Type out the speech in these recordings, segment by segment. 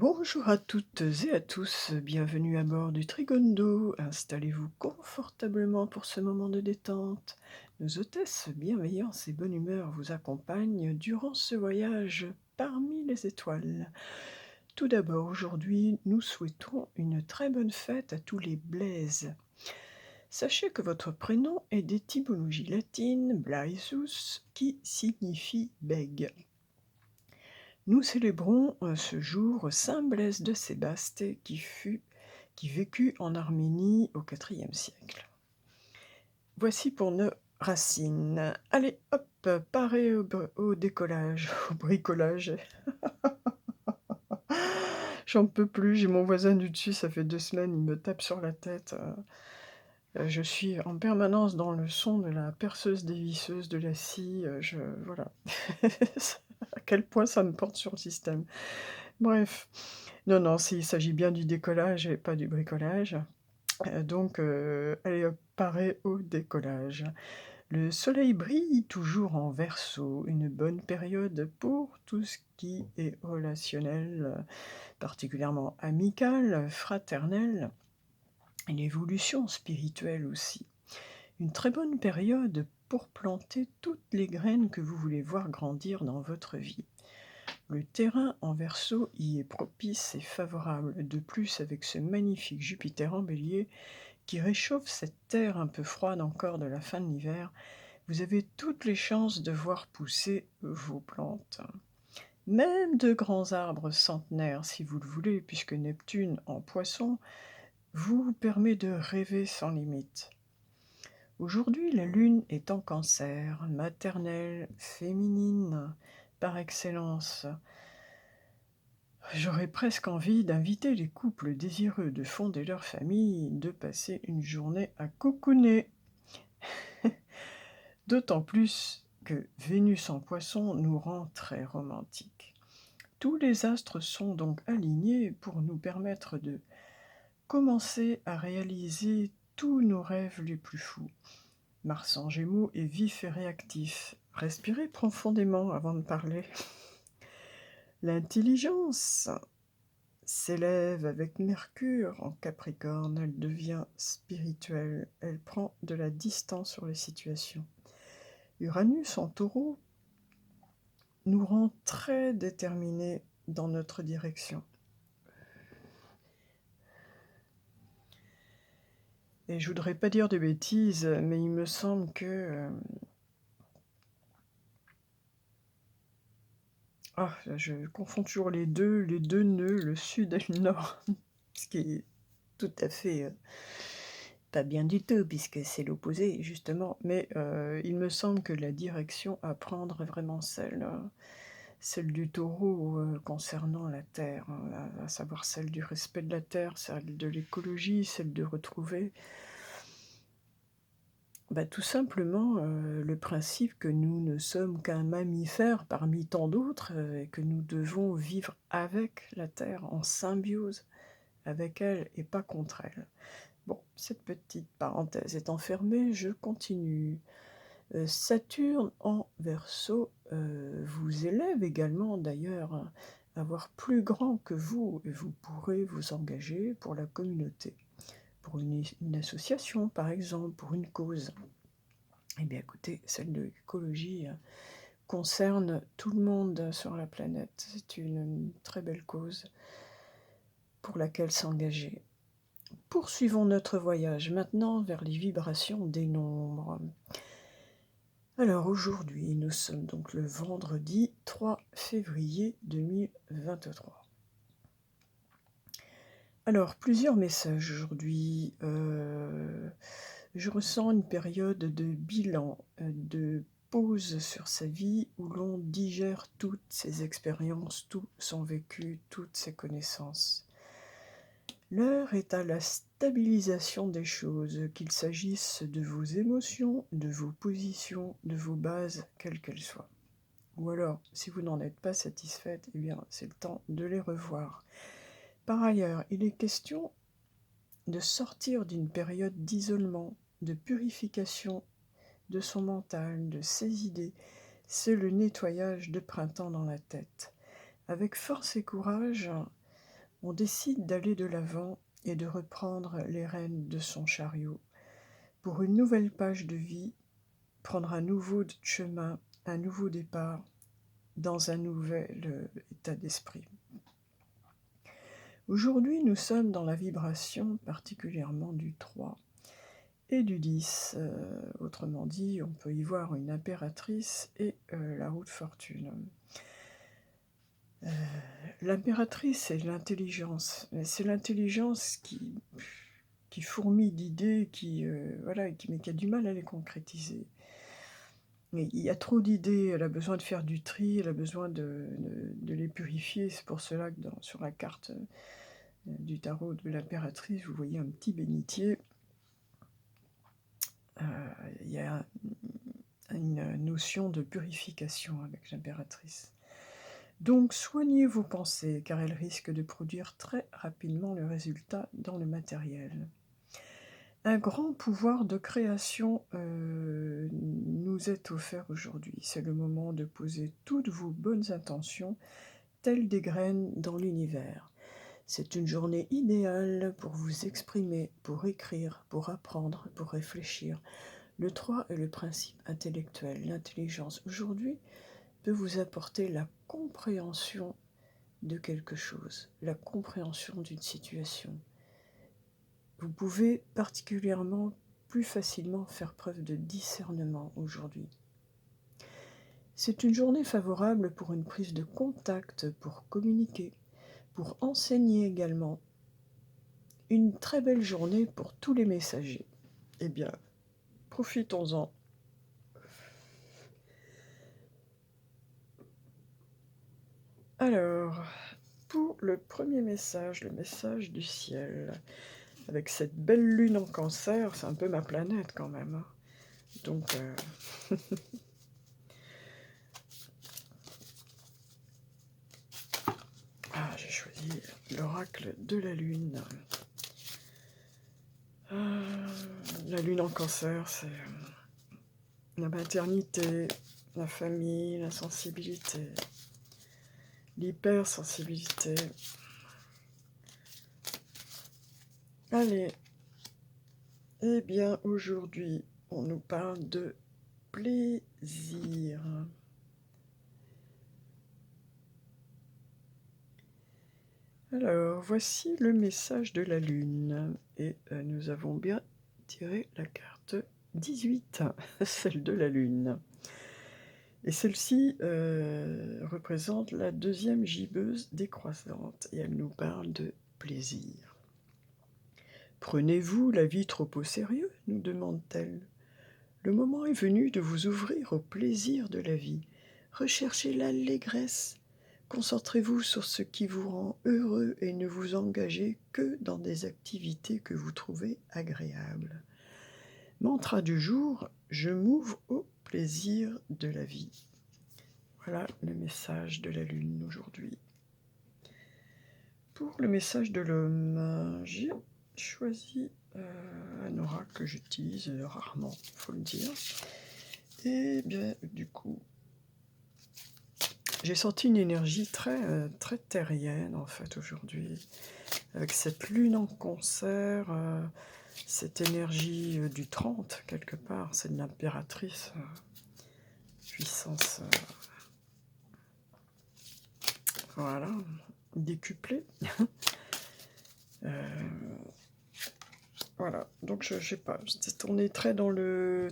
Bonjour à toutes et à tous, bienvenue à bord du Trigondo. Installez-vous confortablement pour ce moment de détente. Nos hôtesses bienveillance et bonne humeur vous accompagnent durant ce voyage parmi les étoiles. Tout d'abord, aujourd'hui, nous souhaitons une très bonne fête à tous les Blaises. Sachez que votre prénom est d'étymologie latine Blaisus, qui signifie bègue. Nous célébrons ce jour saint Blaise de Sébaste qui vécut en Arménie au IVe siècle. Voici pour nos racines. Allez, hop, paré au décollage, au bricolage. J'en peux plus, j'ai mon voisin du dessus, ça fait 2 semaines, il me tape sur la tête. Je suis en permanence dans le son de la perceuse dévisseuse, de la scie, voilà. À quel point ça me porte sur le système. Bref, non, il s'agit bien du décollage et pas du bricolage. Allez hop, paré au décollage. Le soleil brille toujours en Verseau, une bonne période pour tout ce qui est relationnel, particulièrement amical, fraternel, et l'évolution spirituelle aussi. Une très bonne période pour planter toutes les graines que vous voulez voir grandir dans votre vie. Le terrain en Verseau y est propice et favorable. De plus, avec ce magnifique Jupiter en Bélier qui réchauffe cette terre un peu froide encore de la fin de l'hiver, vous avez toutes les chances de voir pousser vos plantes. Même de grands arbres centenaires, si vous le voulez, puisque Neptune en Poisson vous permet de rêver sans limite. Aujourd'hui, la Lune est en Cancer, maternelle, féminine, par excellence. J'aurais presque envie d'inviter les couples désireux de fonder leur famille, de passer une journée à cocooner. D'autant plus que Vénus en Poisson nous rend très romantiques. Tous les astres sont donc alignés pour nous permettre de commencer à réaliser tous nos rêves les plus fous. Mars en Gémeaux est vif et réactif. Respirez profondément avant de parler. L'intelligence s'élève avec Mercure en Capricorne, elle devient spirituelle, elle prend de la distance sur les situations. Uranus en Taureau nous rend très déterminés dans notre direction. Et je voudrais pas dire de bêtises, mais il me semble que... je confonds toujours les deux nœuds, le sud et le nord, ce qui est tout à fait pas bien du tout, puisque c'est l'opposé, justement. Mais il me semble que la direction à prendre est vraiment celle du Taureau concernant la Terre, hein, à savoir celle du respect de la Terre, celle de l'écologie, celle de retrouver tout simplement le principe que nous ne sommes qu'un mammifère parmi tant d'autres et que nous devons vivre avec la Terre, en symbiose avec elle et pas contre elle. Bon, cette petite parenthèse étant fermée, je continue. Saturne en Verseau vous élève également d'ailleurs à voir plus grand que vous et vous pourrez vous engager pour la communauté, pour une association par exemple, pour une cause. Eh bien écoutez, celle de l'écologie concerne tout le monde sur la planète. C'est une très belle cause pour laquelle s'engager. Poursuivons notre voyage maintenant vers les vibrations des nombres. Alors aujourd'hui, nous sommes donc le vendredi 3 février 2023. Alors, plusieurs messages aujourd'hui. Je ressens une période de bilan, de pause sur sa vie où l'on digère toutes ses expériences, tout son vécu, toutes ses connaissances. L'heure est à la stabilisation des choses, qu'il s'agisse de vos émotions, de vos positions, de vos bases, quelles qu'elles soient. Ou alors, si vous n'en êtes pas satisfaite, eh bien, c'est le temps de les revoir. Par ailleurs, il est question de sortir d'une période d'isolement, de purification de son mental, de ses idées. C'est le nettoyage de printemps dans la tête. Avec force et courage, on décide d'aller de l'avant et de reprendre les rênes de son chariot pour une nouvelle page de vie, prendre un nouveau chemin, un nouveau départ dans un nouvel état d'esprit. Aujourd'hui, nous sommes dans la vibration particulièrement du 3 et du 10. Autrement dit, on peut y voir une impératrice et la roue de fortune. L'impératrice, c'est l'intelligence. C'est l'intelligence qui fourmille d'idées, mais qui a du mal à les concrétiser. Mais il y a trop d'idées, elle a besoin de faire du tri, elle a besoin de les purifier. C'est pour cela que sur la carte du tarot de l'impératrice, vous voyez un petit bénitier. Il y a une notion de purification avec l'impératrice. Donc soignez vos pensées, car elles risquent de produire très rapidement le résultat dans le matériel. Un grand pouvoir de création nous est offert aujourd'hui. C'est le moment de poser toutes vos bonnes intentions, telles des graines dans l'univers. C'est une journée idéale pour vous exprimer, pour écrire, pour apprendre, pour réfléchir. Le 3 est le principe intellectuel. L'intelligence aujourd'hui peut vous apporter la compréhension de quelque chose, la compréhension d'une situation. Vous pouvez particulièrement plus facilement faire preuve de discernement aujourd'hui. C'est une journée favorable pour une prise de contact, pour communiquer, pour enseigner également. Une très belle journée pour tous les messagers. Eh bien, profitons-en. Alors, pour le premier message, le message du ciel, avec cette belle lune en Cancer, c'est un peu ma planète quand même. Hein. Donc, j'ai choisi l'oracle de la lune. La lune en Cancer, c'est la maternité, la famille, la sensibilité, l'hypersensibilité. Allez, eh bien aujourd'hui, on nous parle de plaisir. Alors, voici le message de la Lune. Et nous avons bien tiré la carte 18, celle de la Lune. Et celle-ci représente la deuxième gibbeuse décroissante. Et elle nous parle de plaisir. Prenez-vous la vie trop au sérieux, nous demande-t-elle. Le moment est venu de vous ouvrir au plaisir de la vie. Recherchez l'allégresse. Concentrez-vous sur ce qui vous rend heureux et ne vous engagez que dans des activités que vous trouvez agréables. Mantra du jour, je m'ouvre au plaisir de la vie. Voilà le message de la Lune aujourd'hui. Pour le message de l'homme, j'ai choisi un oracle que j'utilise rarement, il faut le dire. Et bien, du coup, j'ai senti une énergie très, très terrienne, en fait, aujourd'hui. Avec cette lune en Cancer, cette énergie du 30, quelque part, c'est une impératrice, puissance, voilà, décuplée. Voilà, donc je sais pas, on est très dans le...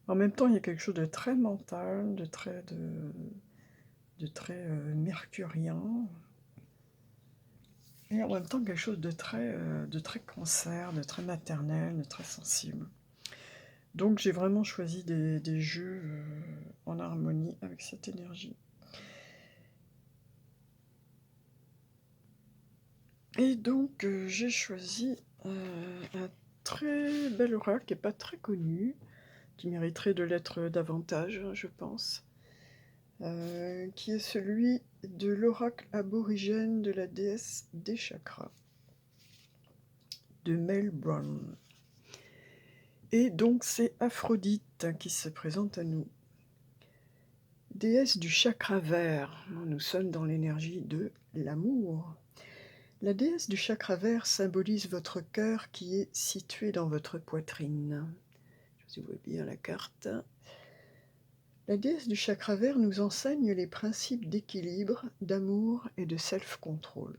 En même temps, il y a quelque chose de très mental, de très mercurien, et en même temps quelque chose de très Cancer, de très maternel, de très sensible. Donc j'ai vraiment choisi des jeux en harmonie avec cette énergie. Et donc j'ai choisi un très bel oracle qui n'est pas très connu, qui mériterait de l'être davantage, je pense, qui est celui de l'oracle aborigène de la déesse des chakras, de Mel Brown. Et donc c'est Aphrodite qui se présente à nous. Déesse du chakra vert, nous sommes dans l'énergie de l'amour. La déesse du chakra vert symbolise votre cœur qui est situé dans votre poitrine. Je vous vois bien la carte. La déesse du chakra vert nous enseigne les principes d'équilibre, d'amour et de self-control.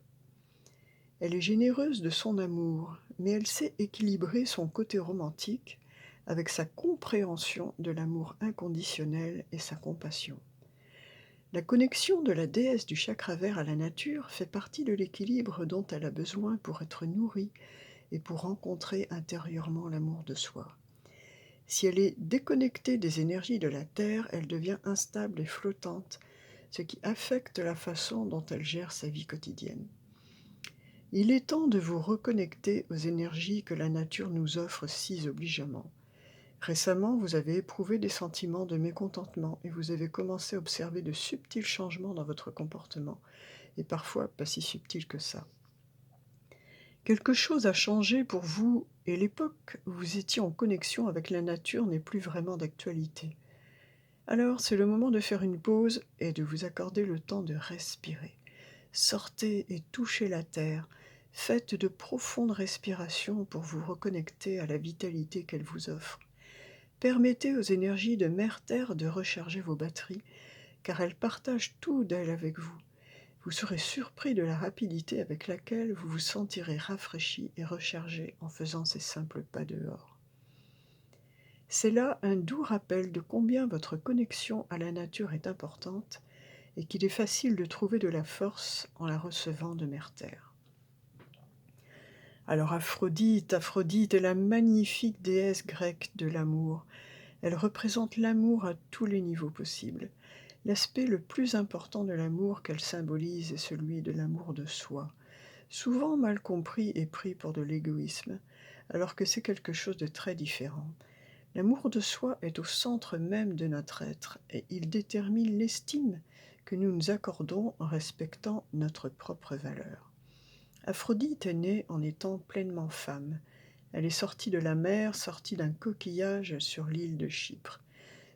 Elle est généreuse de son amour, mais elle sait équilibrer son côté romantique avec sa compréhension de l'amour inconditionnel et sa compassion. La connexion de la déesse du chakra vert à la nature fait partie de l'équilibre dont elle a besoin pour être nourrie et pour rencontrer intérieurement l'amour de soi. Si elle est déconnectée des énergies de la Terre, elle devient instable et flottante, ce qui affecte la façon dont elle gère sa vie quotidienne. Il est temps de vous reconnecter aux énergies que la nature nous offre si obligeamment. Récemment, vous avez éprouvé des sentiments de mécontentement et vous avez commencé à observer de subtils changements dans votre comportement, et parfois pas si subtils que ça. Quelque chose a changé pour vous et l'époque où vous étiez en connexion avec la nature n'est plus vraiment d'actualité. Alors, c'est le moment de faire une pause et de vous accorder le temps de respirer. Sortez et touchez la terre. Faites de profondes respirations pour vous reconnecter à la vitalité qu'elle vous offre. Permettez aux énergies de Mère Terre de recharger vos batteries, car elle partage tout d'elle avec vous. Vous serez surpris de la rapidité avec laquelle vous vous sentirez rafraîchi et rechargé en faisant ces simples pas dehors. C'est là un doux rappel de combien votre connexion à la nature est importante et qu'il est facile de trouver de la force en la recevant de Mère Terre. Alors Aphrodite est la magnifique déesse grecque de l'amour. Elle représente l'amour à tous les niveaux possibles. L'aspect le plus important de l'amour qu'elle symbolise est celui de l'amour de soi, souvent mal compris et pris pour de l'égoïsme, alors que c'est quelque chose de très différent. L'amour de soi est au centre même de notre être et il détermine l'estime que nous nous accordons en respectant notre propre valeur. Aphrodite est née en étant pleinement femme. Elle est sortie de la mer, sortie d'un coquillage sur l'île de Chypre.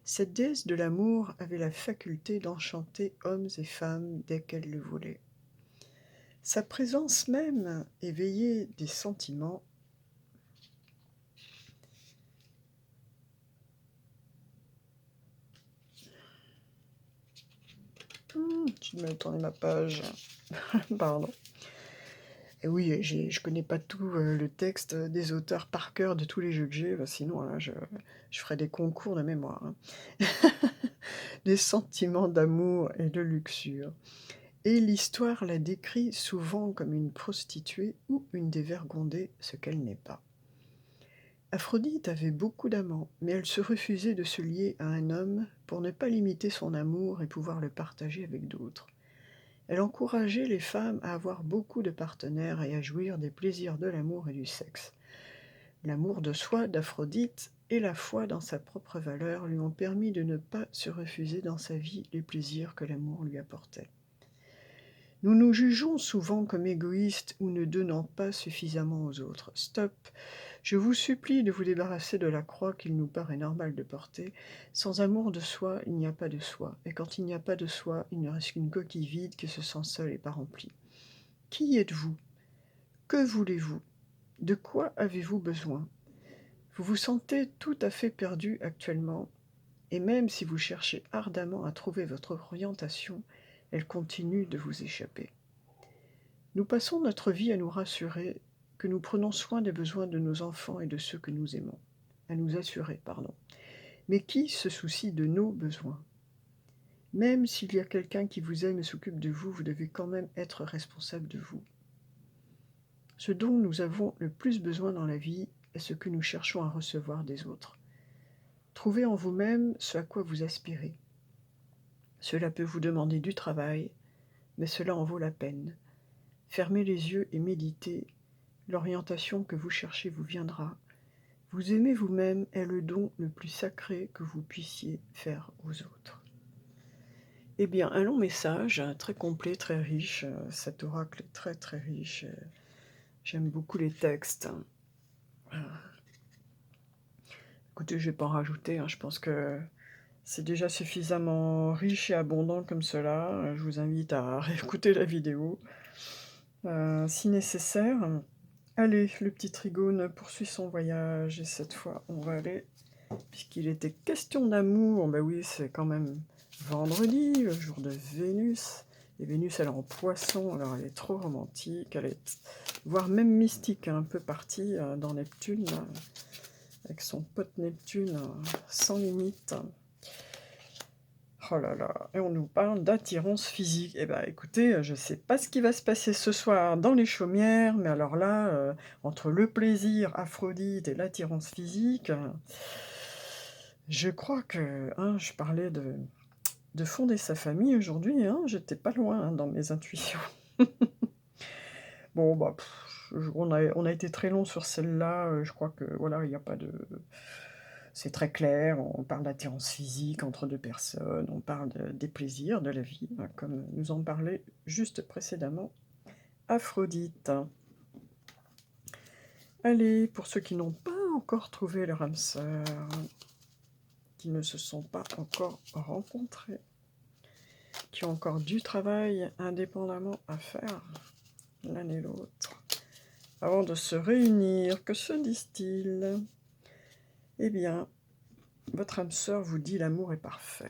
Cette déesse de l'amour avait la faculté d'enchanter hommes et femmes dès qu'elle le voulait. Sa présence même éveillait des sentiments. Tu m'as tourné ma page. Pardon. Et oui, je connais pas tout le texte des auteurs par cœur de tous les jeux que j'ai, sinon là, je ferais des concours de mémoire. Hein. Des sentiments d'amour et de luxure. Et l'histoire la décrit souvent comme une prostituée ou une dévergondée, ce qu'elle n'est pas. Aphrodite avait beaucoup d'amants, mais elle se refusait de se lier à un homme pour ne pas limiter son amour et pouvoir le partager avec d'autres. Elle encourageait les femmes à avoir beaucoup de partenaires et à jouir des plaisirs de l'amour et du sexe. L'amour de soi d'Aphrodite et la foi dans sa propre valeur lui ont permis de ne pas se refuser dans sa vie les plaisirs que l'amour lui apportait. Nous nous jugeons souvent comme égoïstes ou ne donnant pas suffisamment aux autres. Stop! Je vous supplie de vous débarrasser de la croix qu'il nous paraît normal de porter. Sans amour de soi, il n'y a pas de soi. Et quand il n'y a pas de soi, il ne reste qu'une coquille vide qui se sent seule et pas remplie. Qui êtes-vous? Que voulez-vous? De quoi avez-vous besoin? Vous vous sentez tout à fait perdu actuellement, et même si vous cherchez ardemment à trouver votre orientation, elle continue de vous échapper. Nous passons notre vie à nous rassurer que nous prenons soin des besoins de nos enfants et de ceux que nous aimons. À nous assurer, pardon. Mais qui se soucie de nos besoins? Même s'il y a quelqu'un qui vous aime et s'occupe de vous, vous devez quand même être responsable de vous. Ce dont nous avons le plus besoin dans la vie est ce que nous cherchons à recevoir des autres. Trouvez en vous-même ce à quoi vous aspirez. Cela peut vous demander du travail, mais cela en vaut la peine. Fermez les yeux et méditez. L'orientation que vous cherchez vous viendra. Vous aimer vous-même est le don le plus sacré que vous puissiez faire aux autres. Eh bien, un long message, très complet, très riche. Cet oracle est très très riche. J'aime beaucoup les textes. Écoutez, je ne vais pas en rajouter. Je pense que C'est déjà suffisamment riche et abondant comme cela, je vous invite à réécouter la vidéo, si nécessaire. Allez, le petit Trigone poursuit son voyage et cette fois, on va aller puisqu'il était question d'amour, bah oui, c'est quand même vendredi, le jour de Vénus. Et Vénus, elle est en Poisson, alors elle est trop romantique, elle est voire même mystique, un peu partie dans Neptune, avec son pote Neptune, sans limite. Oh là là, et on nous parle d'attirance physique. Eh ben, écoutez, je sais pas ce qui va se passer ce soir dans les chaumières, mais alors là, entre le plaisir Aphrodite et l'attirance physique, je crois que, hein, je parlais de fonder sa famille aujourd'hui, hein, j'étais pas loin, hein, dans mes intuitions. Bon, bah, on a été très long sur celle-là, je crois que, voilà, il y a pas de c'est très clair, on parle d'attirance physique entre 2 personnes, on parle des plaisirs de la vie, hein, comme nous en parlait juste précédemment Aphrodite. Allez, pour ceux qui n'ont pas encore trouvé leur âme sœur, qui ne se sont pas encore rencontrés, qui ont encore du travail indépendamment à faire, l'un et l'autre, avant de se réunir, que se disent-ils? Eh bien, votre âme sœur vous dit l'amour est parfait.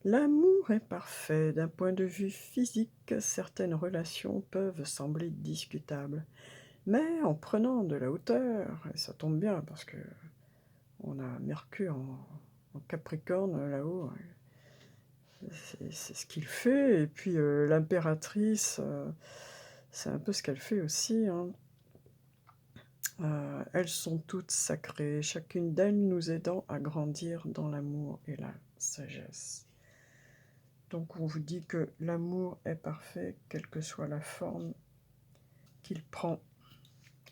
L'amour est parfait. D'un point de vue physique, certaines relations peuvent sembler discutables. Mais en prenant de la hauteur, et ça tombe bien parce que on a Mercure en Capricorne là-haut, c'est ce qu'il fait. Et puis l'impératrice, c'est un peu ce qu'elle fait aussi, hein. Elles sont toutes sacrées, chacune d'elles nous aidant à grandir dans l'amour et la sagesse. Donc on vous dit que l'amour est parfait, quelle que soit la forme qu'il prend.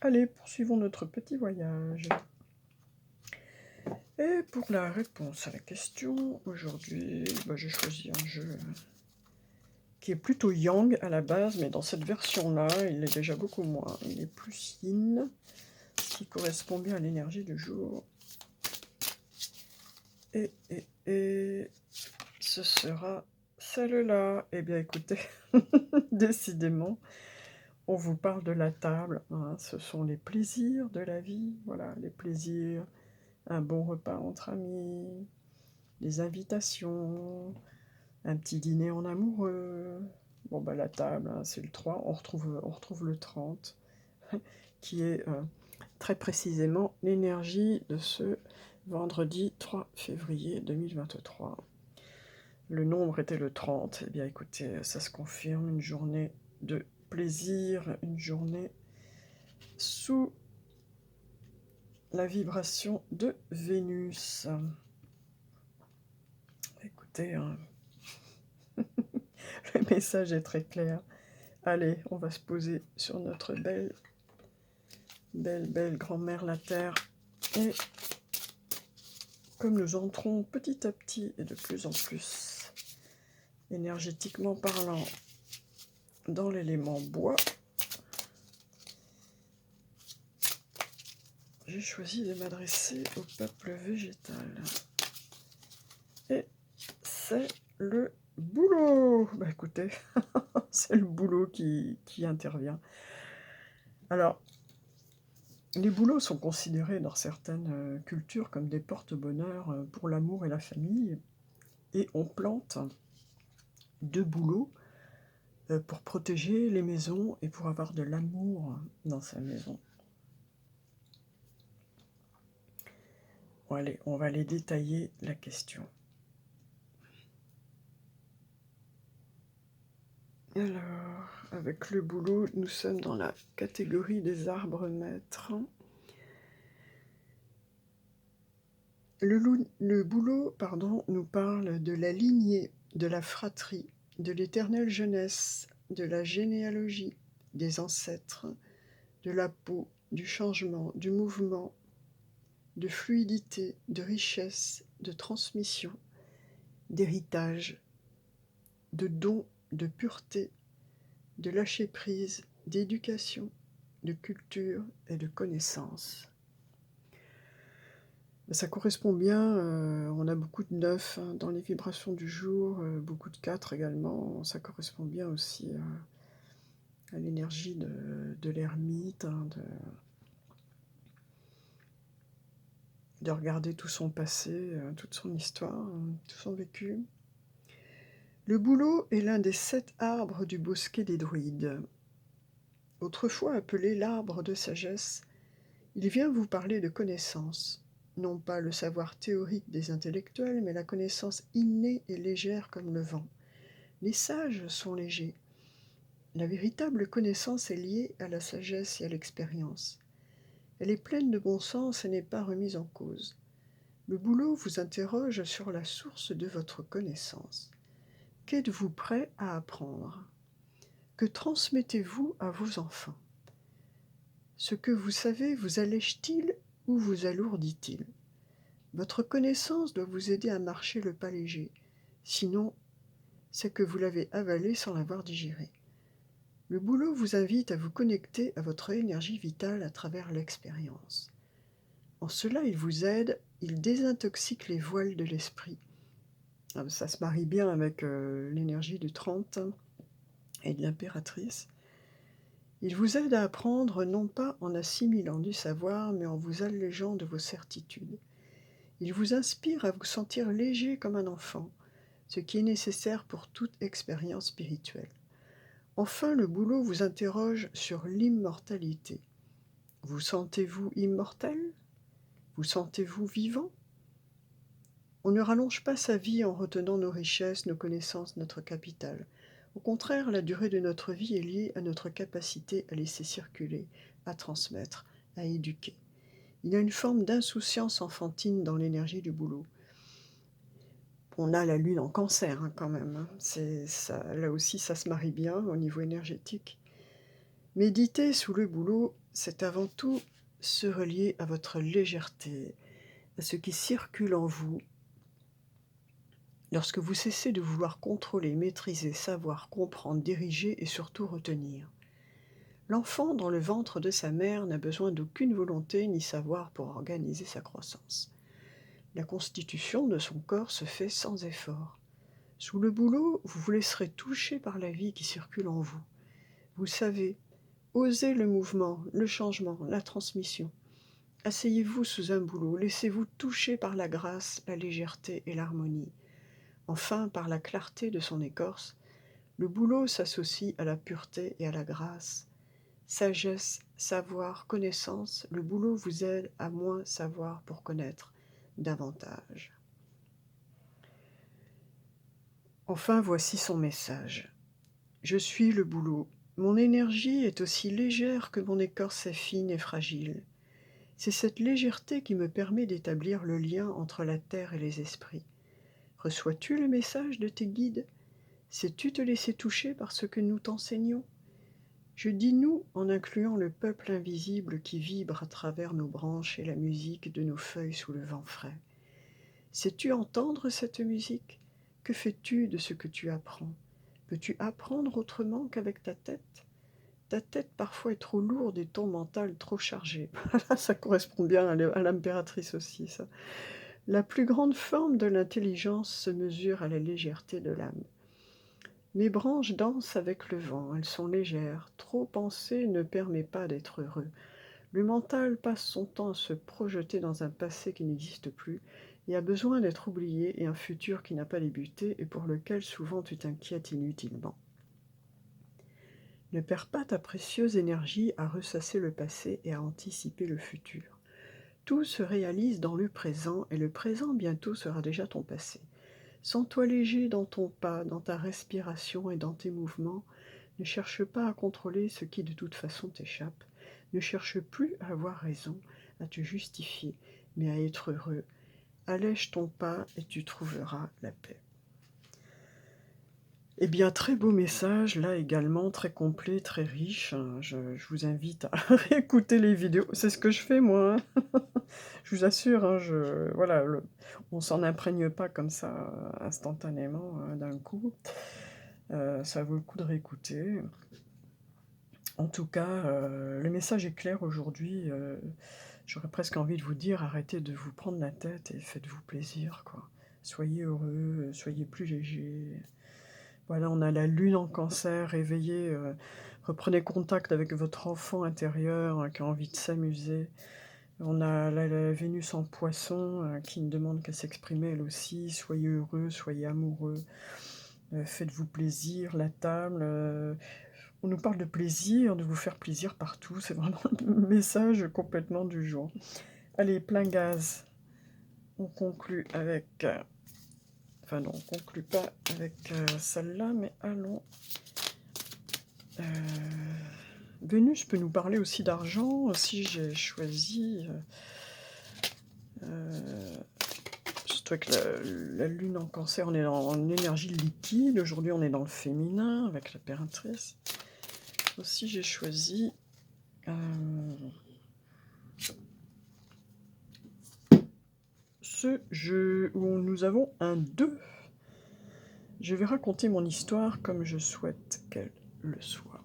Allez, poursuivons notre petit voyage. Et pour la réponse à la question, aujourd'hui, j'ai choisi un jeu qui est plutôt yang à la base, mais dans cette version-là, il est déjà beaucoup moins. Il est plus yin, ce qui correspond bien à l'énergie du jour. Et ce sera celle-là. Eh bien, écoutez, décidément, on vous parle de la table, hein. Ce sont les plaisirs de la vie, voilà, les plaisirs, un bon repas entre amis, des invitations, un petit dîner en amoureux. Bon, bah, la table, hein, c'est le 3, on retrouve le 30, qui est très précisément l'énergie de ce vendredi 3 février 2023. Le nombre était le 30. Eh bien, écoutez, ça se confirme, une journée de plaisir, une journée sous la vibration de Vénus. Écoutez, hein, le message est très clair. Allez, on va se poser sur notre belle grand-mère la Terre. Et comme nous entrons petit à petit et de plus en plus, énergétiquement parlant, dans l'élément bois, j'ai choisi de m'adresser au peuple végétal. Et c'est le boulot. Bah écoutez, c'est le boulot qui intervient. Alors, les boulots sont considérés dans certaines cultures comme des porte-bonheur pour l'amour et la famille. Et on plante 2 bouleaux pour protéger les maisons et pour avoir de l'amour dans sa maison. Bon, allez, on va aller détailler la question. Alors, avec le boulot, nous sommes dans la catégorie des arbres maîtres. Le boulot, nous parle de la lignée, de la fratrie, de l'éternelle jeunesse, de la généalogie, des ancêtres, de la peau, du changement, du mouvement, de fluidité, de richesse, de transmission, d'héritage, de don, de pureté, de lâcher-prise, d'éducation, de culture et de connaissance. Ça correspond bien, on a beaucoup de 9 hein, dans les vibrations du jour, beaucoup de 4 également. Ça correspond bien aussi à l'énergie de l'ermite, hein, de regarder tout son passé, toute son histoire, tout son vécu. Le bouleau est l'un des 7 arbres du bosquet des druides. Autrefois appelé l'arbre de sagesse, il vient vous parler de connaissance, non pas le savoir théorique des intellectuels, mais la connaissance innée et légère comme le vent. Les sages sont légers. La véritable connaissance est liée à la sagesse et à l'expérience. Elle est pleine de bon sens et n'est pas remise en cause. Le bouleau vous interroge sur la source de votre connaissance. Qu'êtes-vous prêt à apprendre? Que transmettez-vous à vos enfants? Ce que vous savez vous allège-t-il ou vous alourdit-il? Votre connaissance doit vous aider à marcher le pas léger. Sinon, c'est que vous l'avez avalé sans l'avoir digéré. Le bouleau vous invite à vous connecter à votre énergie vitale à travers l'expérience. En cela, il vous aide, il désintoxique les voiles de l'esprit. Ça se marie bien avec l'énergie du 30 et de l'impératrice. Il vous aide à apprendre non pas en assimilant du savoir, mais en vous allégeant de vos certitudes. Il vous inspire à vous sentir léger comme un enfant, ce qui est nécessaire pour toute expérience spirituelle. Enfin, le bouleau vous interroge sur l'immortalité. Vous sentez-vous immortel? Vous sentez-vous vivant? On ne rallonge pas sa vie en retenant nos richesses, nos connaissances, notre capital. Au contraire, la durée de notre vie est liée à notre capacité à laisser circuler, à transmettre, à éduquer. Il y a une forme d'insouciance enfantine dans l'énergie du bouleau. On a la lune en cancer quand même, hein. Ça, là aussi, ça se marie bien au niveau énergétique. Méditer sous le bouleau, c'est avant tout se relier à votre légèreté, à ce qui circule en vous. Lorsque vous cessez de vouloir contrôler, maîtriser, savoir, comprendre, diriger et surtout retenir. L'enfant dans le ventre de sa mère n'a besoin d'aucune volonté ni savoir pour organiser sa croissance. La constitution de son corps se fait sans effort. Sous le bouleau, vous vous laisserez toucher par la vie qui circule en vous. Vous savez, osez le mouvement, le changement, la transmission. Asseyez-vous sous un bouleau, laissez-vous toucher par la grâce, la légèreté et l'harmonie. Enfin, par la clarté de son écorce, le bouleau s'associe à la pureté et à la grâce. Sagesse, savoir, connaissance, le bouleau vous aide à moins savoir pour connaître davantage. Enfin, voici son message. Je suis le bouleau. Mon énergie est aussi légère que mon écorce est fine et fragile. C'est cette légèreté qui me permet d'établir le lien entre la terre et les esprits. Reçois-tu le message de tes guides? Sais-tu te laisser toucher par ce que nous t'enseignons? Je dis nous en incluant le peuple invisible qui vibre à travers nos branches et la musique de nos feuilles sous le vent frais. Sais-tu entendre cette musique? Que fais-tu de ce que tu apprends? Peux-tu apprendre autrement qu'avec ta tête? Ta tête parfois est trop lourde et ton mental trop chargé. Ça correspond bien à l'impératrice aussi, ça. La plus grande forme de l'intelligence se mesure à la légèreté de l'âme. Mes branches dansent avec le vent, elles sont légères. Trop penser ne permet pas d'être heureux. Le mental passe son temps à se projeter dans un passé qui n'existe plus et a besoin d'être oublié et un futur qui n'a pas débuté et pour lequel souvent tu t'inquiètes inutilement. Ne perds pas ta précieuse énergie à ressasser le passé et à anticiper le futur. Tout se réalise dans le présent et le présent bientôt sera déjà ton passé. Sens-toi léger dans ton pas, dans ta respiration et dans tes mouvements. Ne cherche pas à contrôler ce qui de toute façon t'échappe. Ne cherche plus à avoir raison, à te justifier, mais à être heureux. Allège ton pas et tu trouveras la paix. Eh bien, très beau message, là également, très complet, très riche. Je vous invite à réécouter les vidéos. C'est ce que je fais, moi, hein. Je vous assure, hein, voilà, on s'en imprègne pas comme ça instantanément, d'un coup. Ça vaut le coup de réécouter. En tout cas, le message est clair aujourd'hui. j'aurais presque envie de vous dire: «Arrêtez de vous prendre la tête et faites-vous plaisir, quoi. Soyez heureux, soyez plus léger». Voilà, on a la lune en Cancer, réveillez, reprenez contact avec votre enfant intérieur, qui a envie de s'amuser. On a la Vénus en Poisson, qui ne demande qu'à s'exprimer elle aussi. Soyez heureux, soyez amoureux, faites-vous plaisir, la table, on nous parle de plaisir, de vous faire plaisir partout, c'est vraiment le message complètement du jour. Allez, plein gaz. On conclut avec, enfin non, on conclut pas avec, celle-là, mais allons, heu, Vénus peut nous parler aussi d'argent, si j'ai choisi, surtout avec la lune en Cancer, on est en énergie liquide, aujourd'hui on est dans le féminin avec l'impératrice. Aussi j'ai choisi, ce jeu où nous avons un 2. Je vais raconter mon histoire comme je souhaite qu'elle le soit.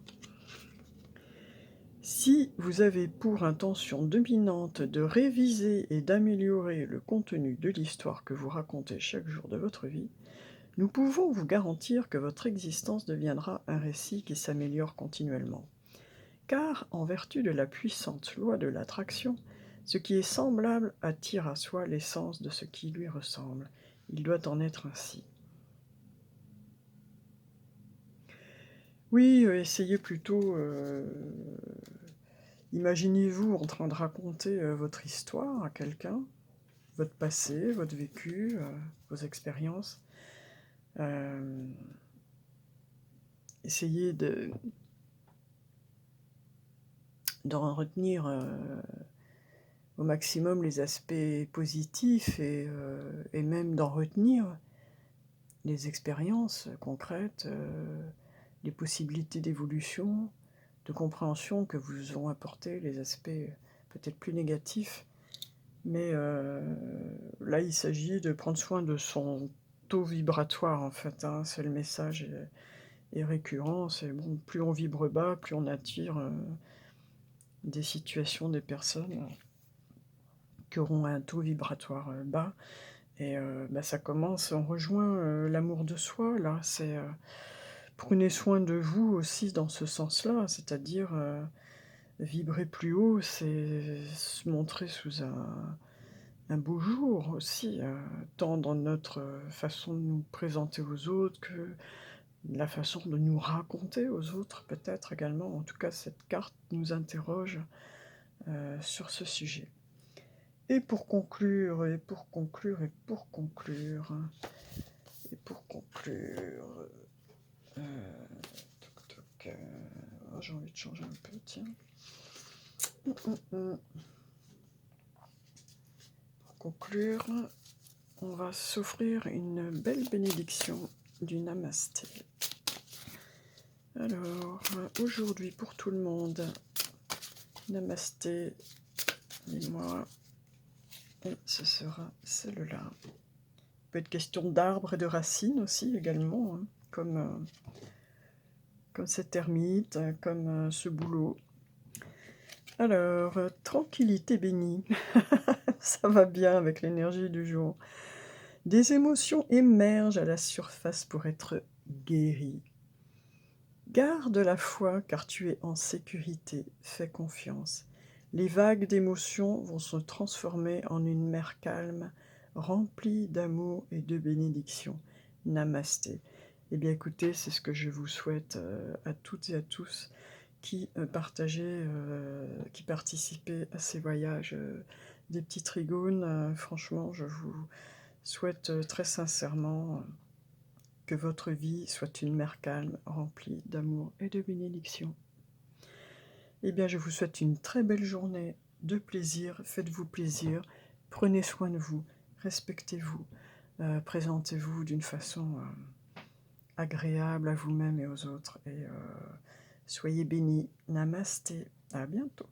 Si vous avez pour intention dominante de réviser et d'améliorer le contenu de l'histoire que vous racontez chaque jour de votre vie, nous pouvons vous garantir que votre existence deviendra un récit qui s'améliore continuellement. Car, en vertu de la puissante loi de l'attraction, ce qui est semblable attire à soi l'essence de ce qui lui ressemble. Il doit en être ainsi. Oui, essayez plutôt, imaginez-vous en train de raconter, votre histoire à quelqu'un, votre passé, votre vécu, vos expériences. Essayez d'en retenir, au maximum les aspects positifs et même d'en retenir les expériences concrètes, les possibilités d'évolution, de compréhension que vous ont apporté les aspects peut-être plus négatifs. Mais là, il s'agit de prendre soin de son taux vibratoire, en fait, hein. C'est le message est récurrent, c'est bon, plus on vibre bas, plus on attire, des situations, des personnes, qui auront un taux vibratoire, bas et bah, ça commence on rejoint, l'amour de soi, là. C'est, prenez soin de vous aussi dans ce sens-là, c'est-à-dire, vibrer plus haut, c'est se montrer sous un beau jour aussi, tant dans notre, façon de nous présenter aux autres que la façon de nous raconter aux autres peut-être également. En tout cas, cette carte nous interroge, sur ce sujet. Et pour conclure, et pour conclure, et pour conclure, et pour conclure, toc toc, oh j'ai envie de changer un peu, tiens. Pour conclure, on va s'offrir une belle bénédiction du Namasté. Alors, aujourd'hui pour tout le monde, Namasté, dis-moi, et ce sera celle-là. Il peut être question d'arbres et de racines aussi également, hein, comme cette ermite, comme ce boulot. Alors, tranquillité bénie, ça va bien avec l'énergie du jour. Des émotions émergent à la surface pour être guéries. Garde la foi car tu es en sécurité, fais confiance. Les vagues d'émotions vont se transformer en une mer calme, remplie d'amour et de bénédictions. Namasté. Eh bien écoutez, c'est ce que je vous souhaite à toutes et à tous qui qui participaient à ces voyages des petits trigones. Franchement, je vous souhaite très sincèrement que votre vie soit une mer calme, remplie d'amour et de bénédictions. Eh bien, je vous souhaite une très belle journée de plaisir, faites-vous plaisir, prenez soin de vous, respectez-vous, présentez-vous d'une façon agréable à vous-même et aux autres, et soyez bénis. Namasté, à bientôt.